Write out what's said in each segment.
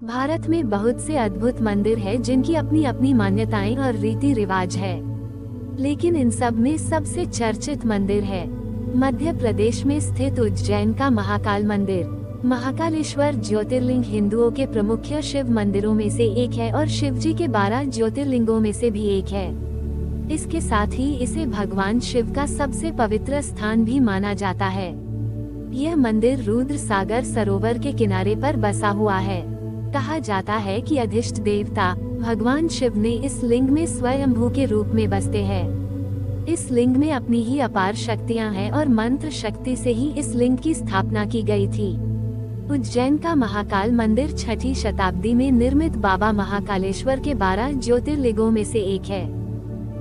भारत में बहुत से अद्भुत मंदिर हैं जिनकी अपनी अपनी मान्यताएं और रीति रिवाज है, लेकिन इन सब में सबसे चर्चित मंदिर है मध्य प्रदेश में स्थित उज्जैन का महाकाल मंदिर। महाकालेश्वर ज्योतिर्लिंग हिंदुओं के प्रमुख शिव मंदिरों में से एक है और शिवजी के 12 ज्योतिर्लिंगों में से भी एक है। इसके साथ ही इसे भगवान शिव का सबसे पवित्र स्थान भी माना जाता है। यह मंदिर रुद्र सागर सरोवर के किनारे पर बसा हुआ है। कहा जाता है कि अधिष्ट देवता भगवान शिव ने इस लिंग में स्वयंभू के रूप में बसते हैं। इस लिंग में अपनी ही अपार शक्तियां हैं और मंत्र शक्ति से ही इस लिंग की स्थापना की गई थी। उज्जैन का महाकाल मंदिर 6ठी शताब्दी में निर्मित बाबा महाकालेश्वर के 12 ज्योतिर्लिंगों में से एक है।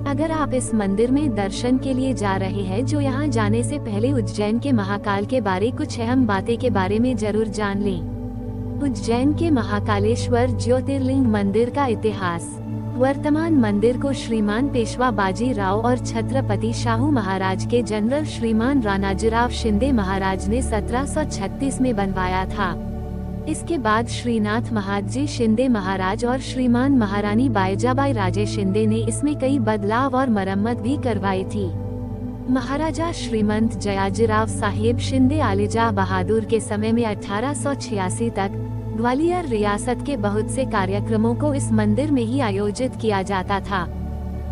अगर आप इस मंदिर में दर्शन के लिए जा रहे हैं, जो यहाँ जाने से पहले उज्जैन के महाकाल के बारे कुछ अहम बातें के बारे में जरूर जान लें। उज्जैन के महाकालेश्वर ज्योतिर्लिंग मंदिर का इतिहास। वर्तमान मंदिर को श्रीमान पेशवा बाजी राव और छत्रपति शाहू महाराज के जनरल श्रीमान राणाजीराव शिंदे महाराज ने 1736 में बनवाया था। इसके बाद श्रीनाथ महादजी शिंदे महाराज और श्रीमान महारानी बायजाबाई राजे शिंदे ने इसमें कई बदलाव और मरम्मत भी करवाई थी। महाराजा श्रीमंत जयाजीराव साहेब शिंदे आलीजा बहादुर के समय में 1886 तक ग्वालियर रियासत के बहुत से कार्यक्रमों को इस मंदिर में ही आयोजित किया जाता था।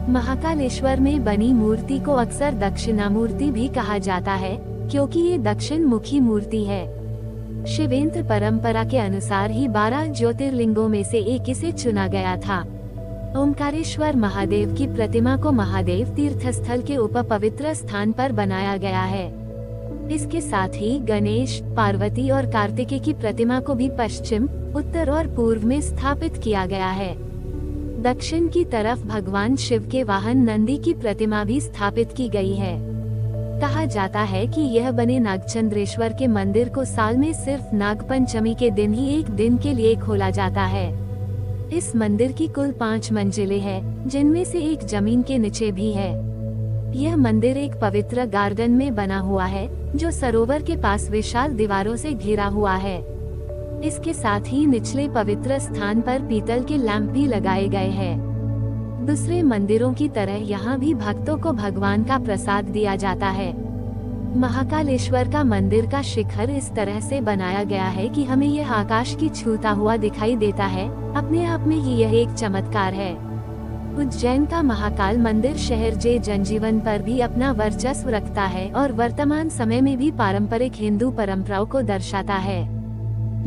महाकालेश्वर में बनी मूर्ति को अक्सर दक्षिणामूर्ति भी कहा जाता है, क्योंकि ये दक्षिण मुखी मूर्ति है। शिवेंद्र परंपरा के अनुसार ही 12 ज्योतिर्लिंगों में से एक इसे चुना गया था। ओमकारेश्वर महादेव की प्रतिमा को महादेव तीर्थस्थल के उपपवित्र स्थान पर बनाया गया है। इसके साथ ही गणेश, पार्वती और कार्तिकेय की प्रतिमा को भी पश्चिम, उत्तर और पूर्व में स्थापित किया गया है। दक्षिण की तरफ भगवान शिव के वाहन नंदी की प्रतिमा भी स्थापित की गई है। कहा जाता है कि यह बने नागचंद्रेश्वर के मंदिर को साल में सिर्फ नागपंचमी के दिन ही एक दिन के लिए खोला जाता है। इस मंदिर की कुल 5 मंजिलें हैं, जिनमें से एक जमीन के नीचे भी है। यह मंदिर एक पवित्र गार्डन में बना हुआ है, जो सरोवर के पास विशाल दीवारों से घिरा हुआ है। इसके साथ ही निचले पवित्र स्थान पर पीतल के लैंप भी लगाए गए हैं। दूसरे मंदिरों की तरह यहाँ भी भक्तों को भगवान का प्रसाद दिया जाता है। महाकालेश्वर का मंदिर का शिखर इस तरह से बनाया गया है कि हमें यह आकाश की छूता हुआ दिखाई देता है। अपने आप में ही यह एक चमत्कार है। उज्जैन का महाकाल मंदिर शहर जे जनजीवन पर भी अपना वर्चस्व रखता है और वर्तमान समय में भी पारंपरिक हिंदू परंपराओं को दर्शाता है।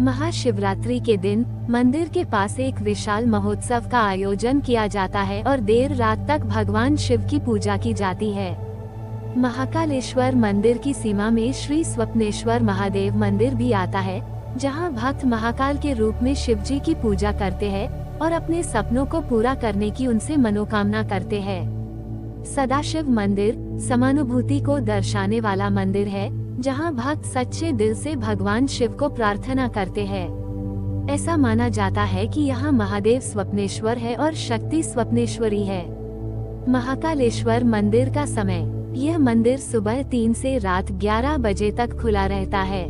महाशिवरात्रि के दिन मंदिर के पास एक विशाल महोत्सव का आयोजन किया जाता है और देर रात तक भगवान शिव की पूजा की जाती है। महाकालेश्वर मंदिर की सीमा में श्री स्वप्नेश्वर महादेव मंदिर भी आता है, जहां भक्त महाकाल के रूप में शिवजी की पूजा करते हैं और अपने सपनों को पूरा करने की उनसे मनोकामना करते हैं। सदाशिव मंदिर समानुभूति को दर्शाने वाला मंदिर है, जहां भक्त सच्चे दिल से भगवान शिव को प्रार्थना करते हैं। ऐसा माना जाता है कि यहाँ महादेव स्वप्नेश्वर है और शक्ति स्वप्नेश्वरी है। महाकालेश्वर मंदिर का समय। यह मंदिर सुबह 3 से रात 11 बजे तक खुला रहता है।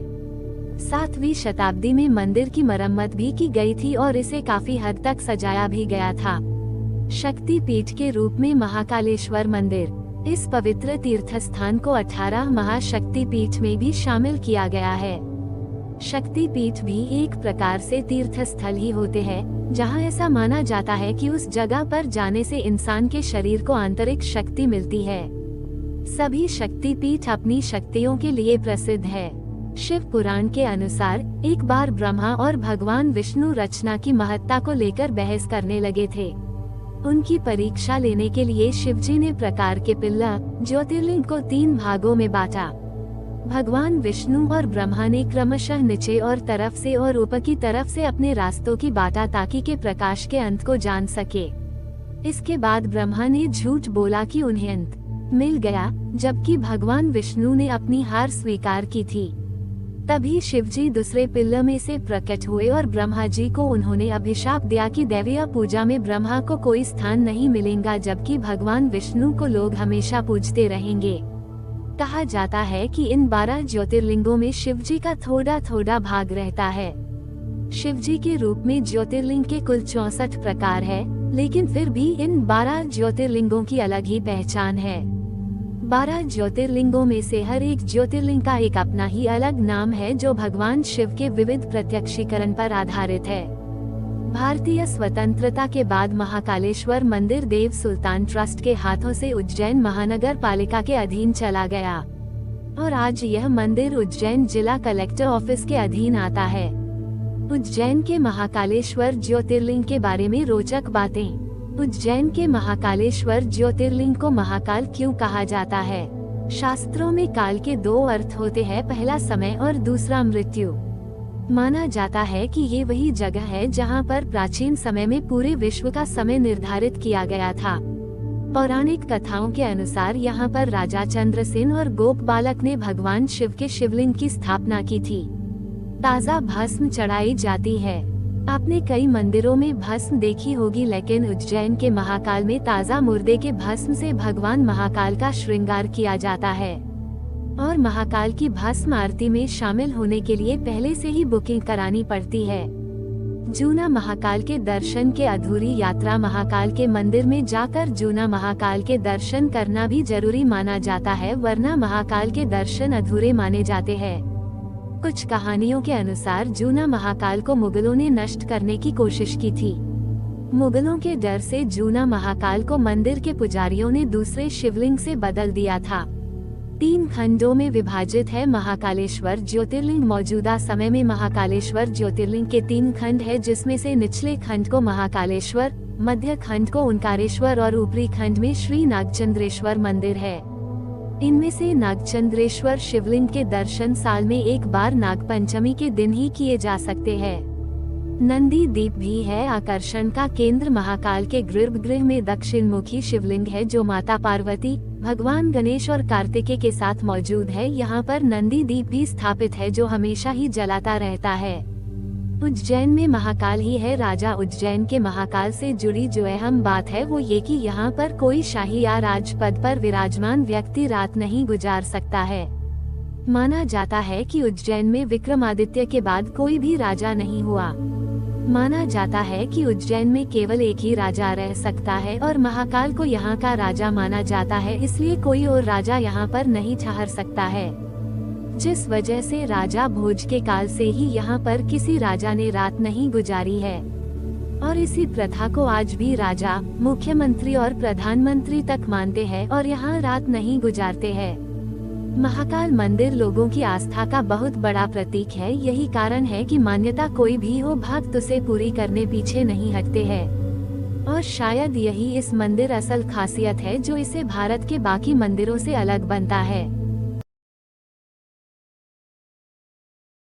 7वीं शताब्दी में मंदिर की मरम्मत भी की गई थी और इसे काफी हद तक सजाया भी गया था। शक्ति पीठ के रूप में महाकालेश्वर मंदिर। इस पवित्र तीर्थ स्थान को 18 महाशक्ति पीठ में भी शामिल किया गया है। शक्ति पीठ भी एक प्रकार से तीर्थ स्थल ही होते हैं, जहां ऐसा माना जाता है कि उस जगह पर जाने से इंसान के शरीर को आंतरिक शक्ति मिलती है। सभी शक्ति पीठ अपनी शक्तियों के लिए प्रसिद्ध है। शिव पुराण के अनुसार एक बार ब्रह्मा और भगवान विष्णु रचना की महत्ता को लेकर बहस करने लगे थे। उनकी परीक्षा लेने के लिए शिवजी ने प्रकार के पिल्ला ज्योतिर्लिंग को 3 भागों में बांटा। भगवान विष्णु और ब्रह्मा ने क्रमशः नीचे और तरफ से और ऊपर की तरफ से अपने रास्तों की बांटा ताकि के प्रकाश के अंत को जान सके। इसके बाद ब्रह्मा ने झूठ बोला कि उन्हें अंत मिल गया, जबकि भगवान विष्णु ने अपनी हार स्वीकार की थी। तभी शिवजी दूसरे पिल्ले में से प्रकट हुए और ब्रह्मा जी को उन्होंने अभिशाप दिया कि दैवीय पूजा में ब्रह्मा को कोई स्थान नहीं मिलेगा, जबकि भगवान विष्णु को लोग हमेशा पूजते रहेंगे। कहा जाता है कि इन 12 ज्योतिर्लिंगों में शिवजी का थोड़ा थोड़ा भाग रहता है। शिवजी के रूप में ज्योतिर्लिंग के कुल 64 प्रकार है, लेकिन फिर भी इन 12 ज्योतिर्लिंगों की अलग ही पहचान है। 12 ज्योतिर्लिंगों में से हर एक ज्योतिर्लिंग का एक अपना ही अलग नाम है, जो भगवान शिव के विविध प्रत्यक्षीकरण पर आधारित है। भारतीय स्वतंत्रता के बाद महाकालेश्वर मंदिर देव सुल्तान ट्रस्ट के हाथों से उज्जैन महानगर पालिका के अधीन चला गया और आज यह मंदिर उज्जैन जिला कलेक्टर ऑफिस के अधीन आता है। उज्जैन के महाकालेश्वर ज्योतिर्लिंग के बारे में रोचक बातें। उज्जैन के महाकालेश्वर ज्योतिर्लिंग को महाकाल क्यों कहा जाता है? शास्त्रों में काल के 2 अर्थ होते हैं, पहला समय और दूसरा मृत्यु। माना जाता है कि ये वही जगह है जहाँ पर प्राचीन समय में पूरे विश्व का समय निर्धारित किया गया था। पौराणिक कथाओं के अनुसार यहाँ पर राजा चंद्रसेन और गोप बालक ने भगवान शिव के शिवलिंग की स्थापना की थी। ताज़ा भस्म चढ़ाई जाती है। आपने कई मंदिरों में भस्म देखी होगी, लेकिन उज्जैन के महाकाल में ताज़ा मुर्दे के भस्म से भगवान महाकाल का श्रृंगार किया जाता है और महाकाल की भस्म आरती में शामिल होने के लिए पहले से ही बुकिंग करानी पड़ती है। जूना महाकाल के दर्शन के अधूरी यात्रा। महाकाल के मंदिर में जाकर जूना महाकाल के दर्शन करना भी जरूरी माना जाता है, वरना महाकाल के दर्शन अधूरे माने जाते हैं। कुछ कहानियों के अनुसार जूना महाकाल को मुगलों ने नष्ट करने की कोशिश की थी। मुगलों के डर से जूना महाकाल को मंदिर के पुजारियों ने दूसरे शिवलिंग से बदल दिया था। 3 खंडों में विभाजित है महाकालेश्वर ज्योतिर्लिंग। मौजूदा समय में महाकालेश्वर ज्योतिर्लिंग के 3 खंड है, जिसमें से निचले खंड को महाकालेश्वर, मध्य खंड को ओंकारेश्वर और ऊपरी खंड में श्री नागचंद्रेश्वर मंदिर है। इनमें से नागचंद्रेश्वर शिवलिंग के दर्शन साल में एक बार नागपंचमी के दिन ही किए जा सकते हैं। नंदी दीप भी है आकर्षण का केंद्र। महाकाल के गर्भगृह में दक्षिण मुखी शिवलिंग है, जो माता पार्वती, भगवान गणेश और कार्तिकेय के साथ मौजूद है। यहाँ पर नंदी दीप भी स्थापित है, जो हमेशा ही जलाता रहता है। उज्जैन में महाकाल ही है राजा। उज्जैन के महाकाल से जुड़ी जो अहम बात है वो ये कि यहाँ पर कोई शाही या राजपद पर विराजमान व्यक्ति रात नहीं गुजार सकता है। माना जाता है कि उज्जैन में विक्रमादित्य के बाद कोई भी राजा नहीं हुआ। माना जाता है कि उज्जैन में केवल एक ही राजा रह सकता है और महाकाल को यहाँ का राजा माना जाता है, इसलिए कोई और राजा यहाँ पर नहीं ठहर सकता है। जिस वजह से राजा भोज के काल से ही यहाँ पर किसी राजा ने रात नहीं गुजारी है और इसी प्रथा को आज भी राजा, मुख्यमंत्री और प्रधानमंत्री तक मानते हैं और यहाँ रात नहीं गुजारते हैं। महाकाल मंदिर लोगों की आस्था का बहुत बड़ा प्रतीक है। यही कारण है कि मान्यता कोई भी हो, भक्त उसे पूरी करने पीछे नहीं हटते हैं और शायद यही इस मंदिर असल खासियत है जो इसे भारत के बाकी मंदिरों से अलग बनता है।